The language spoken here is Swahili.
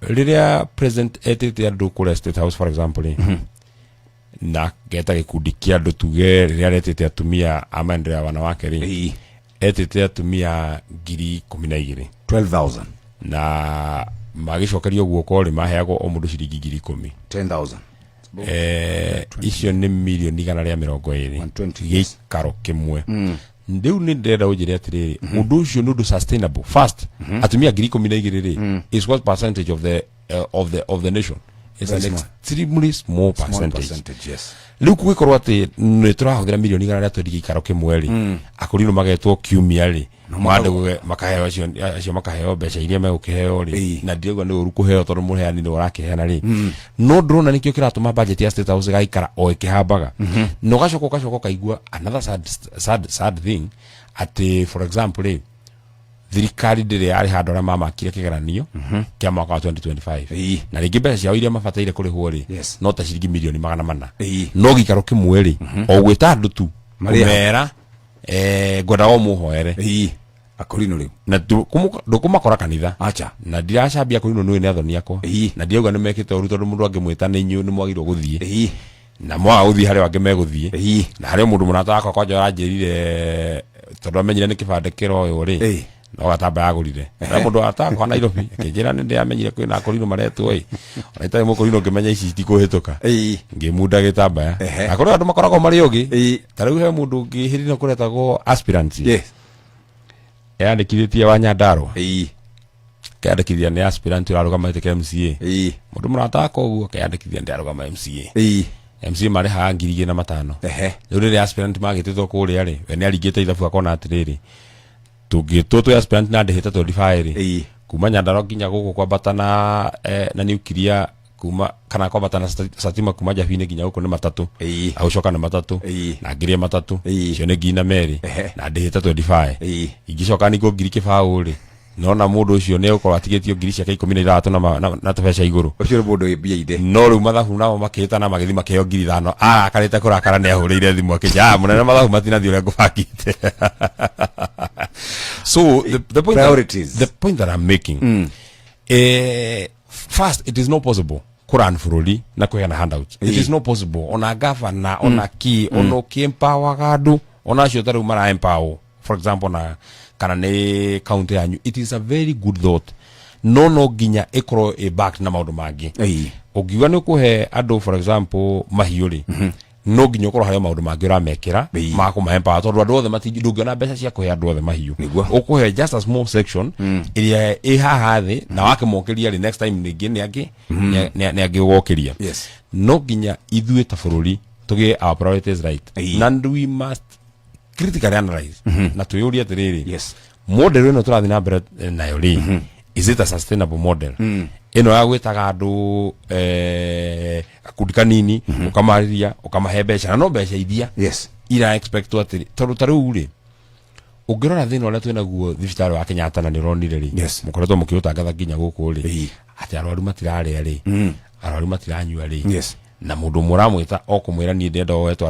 Liria President etete andu kule State House for example na geta gikundi kia andu tuge riria etete atumia amendera wanawake ri etete atumia 12,000 12,000 na magicokerio guoko ri maheago o mundu ciringi 10,000 icio ni milioni 120 gikaro kimwe ndeu ni ndenda ujire atiriri undu ucio nundu sustainable first atumia 12,000 is what percentage of the nation? It's an extremely small percentage. Yes. Liu kugikorwo ati ni turahuthira milioni 120 gikaro kimwe ri akurino magetwo kiumia ri mwandu makaheo acio makaheo beca iria megukiheo ri na ndirego ni uru kuheo tondu muheani ni urakiheana ri no drone nikio kiratuma budget ya State House gaikara o ikihambaga no gacoko kaigua another sad thing ati for example ri thirikari ndire ari handora mama kire kigeranio kia mwaka wa 2025 na ringi beca cia iria mabataire kurihwo ri no ta ciringi milioni 400 no gikaro kimwe ri o gwita andu tu mera ngoda o muhoere akurino riu na ndukumakora kanitha acha na ndiracambia akurino nui ni athoni akwa na ndiauga ni mekite uru tondu mundu angimwita ni inyu ni mwagirwo guthie na mwa uthie hari wange meguthie na hari mundu munata akwa kwanja aranjirire tondu amenyire ni kibande kiro uyu ri no gatamba yagurire na mundu atakwa Nairobi akijira ni ndiamenyire kwina akurino maretwo ona itari mukurino ngimenya ici itikuhituka ngimunda gitamba akorwo andu makoragwo mari ugi tariu he mundu ngihirino kuretagwo aspirant yandikithĩtie wa Nyandarua kĩandĩkithia nĩ aspirant ũrarugamĩte MCA mũndũ mũrataka ũguo kĩandĩkithia ndarugama MCA MCA marĩhaga 2,500 rĩu rĩrĩa aspirant magĩtĩtwo kũrĩa rĩ we nĩ aringĩte ithabu akona atĩrĩrĩ tũngĩtwo aspirant na ndĩhĩte 25 rĩ kuma Nyandarua nginya gũkũ kwambata na nuclear kuma kana kwambata na Satima kuma Jabini nginya gũkũ nĩ matatũ agũcoka nĩ matatũ na ngiria matatũ icio nĩ ngina merĩ na ndĩhĩte 25 ingĩcoka nĩ ngiri kĩbaũ rĩ nona mundu ucio ne ukorwo atigĩtio ngiri ciake 13 na tubeca iguru ucio mundu ibia ide no riu mathabu nao makĩta na magithi makĩheo 5,000 akarĩte kũrakara nĩ ahũrĩire thimũ akĩja munene mathabu matinathi ũrĩa ngũbangĩte so the point that I'm making first it is not possible kuran furuli na kuheana handouts it is not possible ona governor ona ki ono empower gadu ona cio taru mara empower for example na kana ne county yanyu it is a very good thought no ginya ikoro e back na maundu mangi ugiwa ni kuhe ado for example mahiuri no ginya ukoro hayo maundu mangi uramekira mako mahempa tondu andu othe matingiona mbeca cia kuhe andu othe mahiu ukuhe just a small section iria haha thi na wake mokeria ri next time ningi ni agi wokeria no ginya ithue ta bururi tugie our priorities right and we must critically analyze na tuyuri atiriri model ino turathi na mbere nayo ri is it a sustainable model ino ya gwitaga andu akundika nini ukamariria ukamahe mbeca na no mbeca ithia ira expect atiri tondu tariu ri ungirora thina uria twina guo thibitari wa Kenyatta na ni ronire ri mukoretwo mukiutangatha nginya guku ri ati arwaru matiraria ri arwaru matiranyua ri na mundu muramwita okumwira ni ndenda wetwa